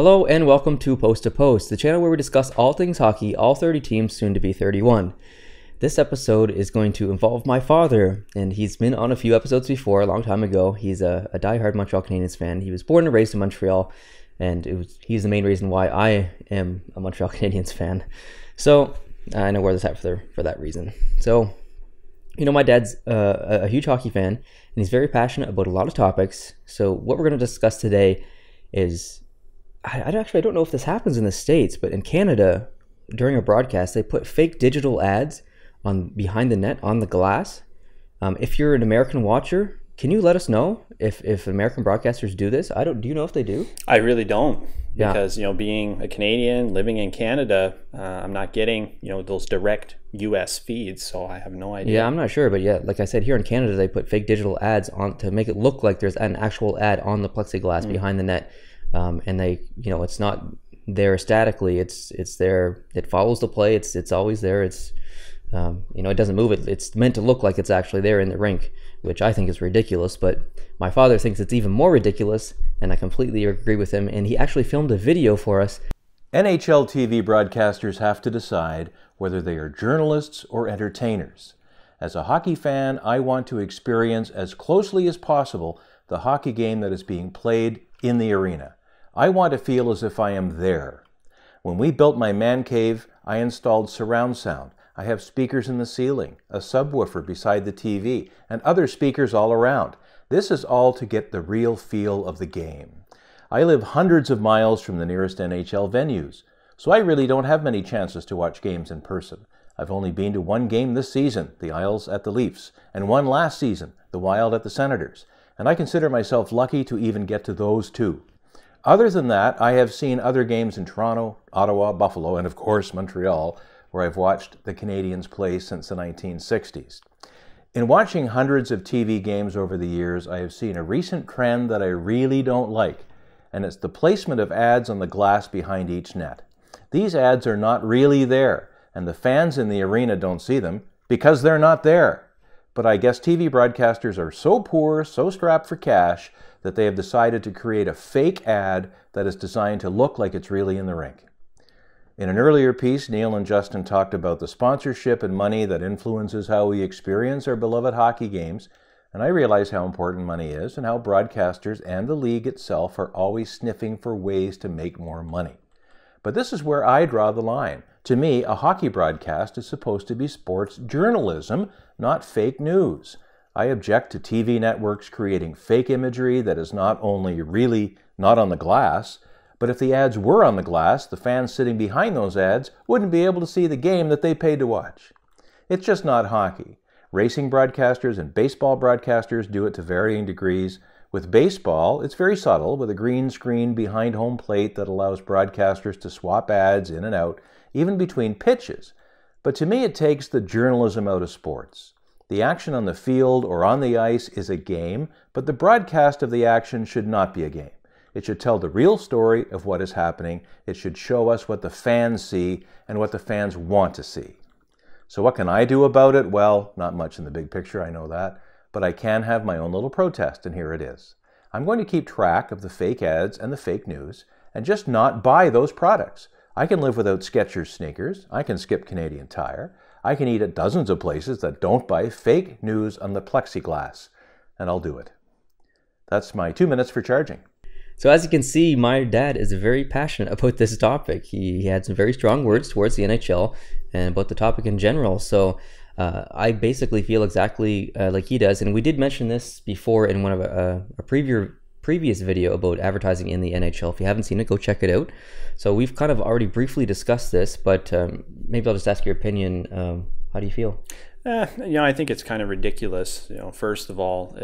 Hello and welcome to Post to Post, the channel where we discuss all things hockey, all 30 teams, soon to be 31. This episode is going to involve my father, and he's been on a few episodes before, a long time ago. He's a diehard Montreal Canadiens fan. He was born and raised in Montreal, and he's the main reason why I am a Montreal Canadiens fan. So I know where this at for that reason. So, you know, my dad's a huge hockey fan, and he's very passionate about a lot of topics. So what we're going to discuss today is, I don't know if this happens in the States, but in Canada, during a broadcast, they put fake digital ads on behind the net on the glass. If you're an American watcher, can you let us know if American broadcasters do this? Do you know if they do? I really don't. Yeah. Because, you know, being a Canadian, living in Canada, I'm not getting, you know, those direct US feeds, so I have no idea. Yeah, I'm not sure, but yeah, like I said, here in Canada, they put fake digital ads on to make it look like there's an actual ad on the plexiglass behind the net. And they, you know, it's not there statically. It's there. It follows the play. It's always there. It's, you know, it doesn't move. It's meant to look like it's actually there in the rink, which I think is ridiculous. But my father thinks it's even more ridiculous, and I completely agree with him. And he actually filmed a video for us. NHL TV broadcasters have to decide whether they are journalists or entertainers. As a hockey fan, I want to experience as closely as possible the hockey game that is being played in the arena. I want to feel as if I am there. When we built my man cave, I installed surround sound. I have speakers in the ceiling, a subwoofer beside the TV, and other speakers all around. This is all to get the real feel of the game. I live hundreds of miles from the nearest NHL venues, so I really don't have many chances to watch games in person. I've only been to one game this season, the Isles at the Leafs, and one last season, the Wild at the Senators, and I consider myself lucky to even get to those two. Other than that, I have seen other games in Toronto, Ottawa, Buffalo, and of course Montreal, where I've watched the Canadiens play since the 1960s. In watching hundreds of TV games over the years, I have seen a recent trend that I really don't like, and it's the placement of ads on the glass behind each net. These ads are not really there, and the fans in the arena don't see them because they're not there. But I guess TV broadcasters are so poor, so strapped for cash, that they have decided to create a fake ad that is designed to look like it's really in the rink. In an earlier piece, Neil and Justin talked about the sponsorship and money that influences how we experience our beloved hockey games, and I realize how important money is and how broadcasters and the league itself are always sniffing for ways to make more money. But this is where I draw the line. To me, a hockey broadcast is supposed to be sports journalism, not fake news. I object to TV networks creating fake imagery that is not only really not on the glass, but if the ads were on the glass, the fans sitting behind those ads wouldn't be able to see the game that they paid to watch. It's just not hockey. Racing broadcasters and baseball broadcasters do it to varying degrees. With baseball, it's very subtle, with a green screen behind home plate that allows broadcasters to swap ads in and out, even between pitches. But to me, it takes the journalism out of sports. The action on the field or on the ice is a game, but the broadcast of the action should not be a game. It should tell the real story of what is happening. It should show us what the fans see and what the fans want to see. So what can I do about it? Well, not much in the big picture, I know that, but I can have my own little protest, and here it is. I'm going to keep track of the fake ads and the fake news and just not buy those products. I can live without Skechers sneakers. I can skip Canadian Tire. I can eat at dozens of places that don't buy fake news on the plexiglass, and I'll do it. That's my 2 minutes for charging. So as you can see, my dad is very passionate about this topic. He had some very strong words towards the NHL and about the topic in general. So I basically feel exactly like he does. And we did mention this before in one of a previous video about advertising in the NHL. If you haven't seen it, go check it out. So we've kind of already briefly discussed this, but maybe I'll just ask your opinion. How do you feel? You know, I think it's kind of ridiculous. You know, first of all,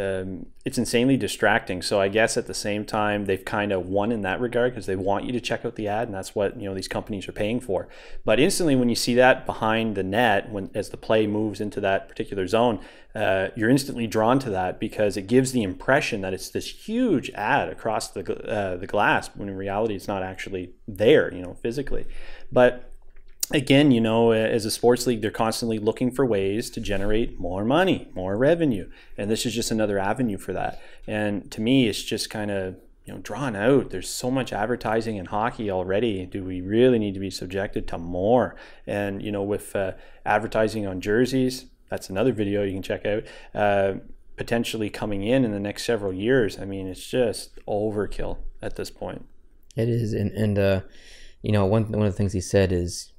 it's insanely distracting. So I guess at the same time, they've kind of won in that regard because they want you to check out the ad, and that's what, you know, these companies are paying for. But instantly, when you see that behind the net, as the play moves into that particular zone, you're instantly drawn to that because it gives the impression that it's this huge ad across the glass, when in reality, it's not actually there, you know, physically. But again, you know, as a sports league, they're constantly looking for ways to generate more money, more revenue. And this is just another avenue for that. And to me, it's just kind of drawn out. There's so much advertising in hockey already. Do we really need to be subjected to more? And with advertising on jerseys, that's another video you can check out, potentially coming in the next several years. I mean, it's just overkill at this point. It is. And one of the things he said is,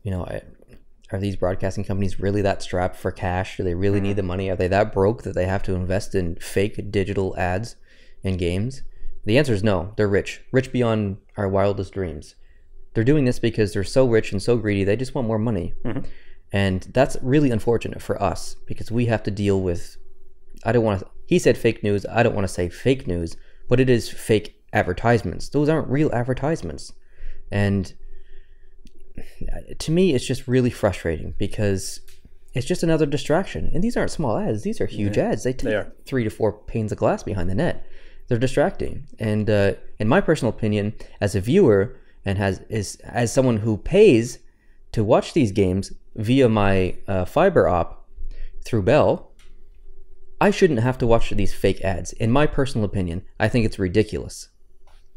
are these broadcasting companies really that strapped for cash? Do they really need the money? Are they that broke that they have to invest in fake digital ads in games? The answer is no. They're rich beyond our wildest dreams. They're doing this because they're so rich and so greedy. They just want more money. And that's really unfortunate for us because we have to deal with, he said fake news. I don't want to say fake news, but it is fake advertisements. Those aren't real advertisements. And to me, it's just really frustrating because it's just another distraction. And these aren't small ads. These are huge ads. They take 3 to 4 panes of glass behind the net. They're distracting. And in my personal opinion, as a viewer and as someone who pays to watch these games via my fiber op through Bell, I shouldn't have to watch these fake ads. In my personal opinion, I think it's ridiculous.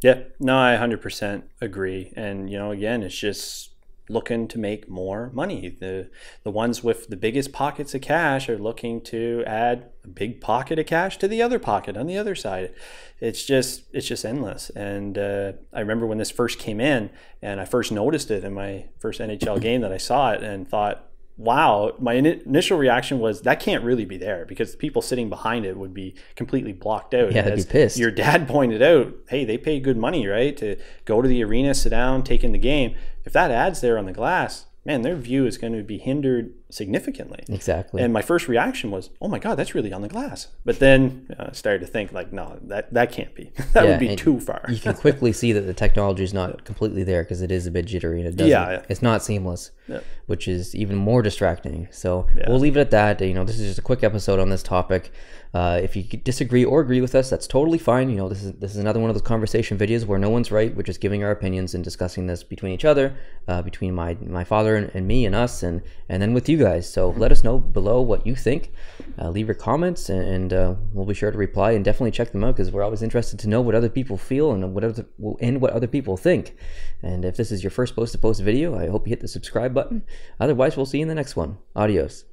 Yeah, no, I 100% agree. And, again, it's just looking to make more money. The ones with the biggest pockets of cash are looking to add a big pocket of cash to the other pocket on the other side. It's just endless. And I remember when this first came in and I first noticed it in my first NHL game that I saw it and thought, wow, my initial reaction was that can't really be there because the people sitting behind it would be completely blocked out. Yeah, they'd be pissed. Your dad pointed out, hey, they pay good money, right, to go to the arena, sit down, take in the game. If that ad's there on the glass, man, their view is going to be hindered significantly. Exactly. And my first reaction was, oh my God, that's really on the glass. But then I started to think like, no, that can't be. That would be too far. You can quickly see that the technology is not completely there because it is a bit jittery and it doesn't. It's not seamless, which is even more distracting. So we'll leave it at that. This is just a quick episode on this topic. If you disagree or agree with us, that's totally fine. This is another one of those conversation videos where no one's right. We're just giving our opinions and discussing this between each other, between my father and me and us, and then with you guys. So let us know below what you think. Leave your comments, and we'll be sure to reply and definitely check them out because we're always interested to know what other people feel and what other people think. And if this is your first post-to-post video, I hope you hit the subscribe button. Otherwise, we'll see you in the next one. Adios.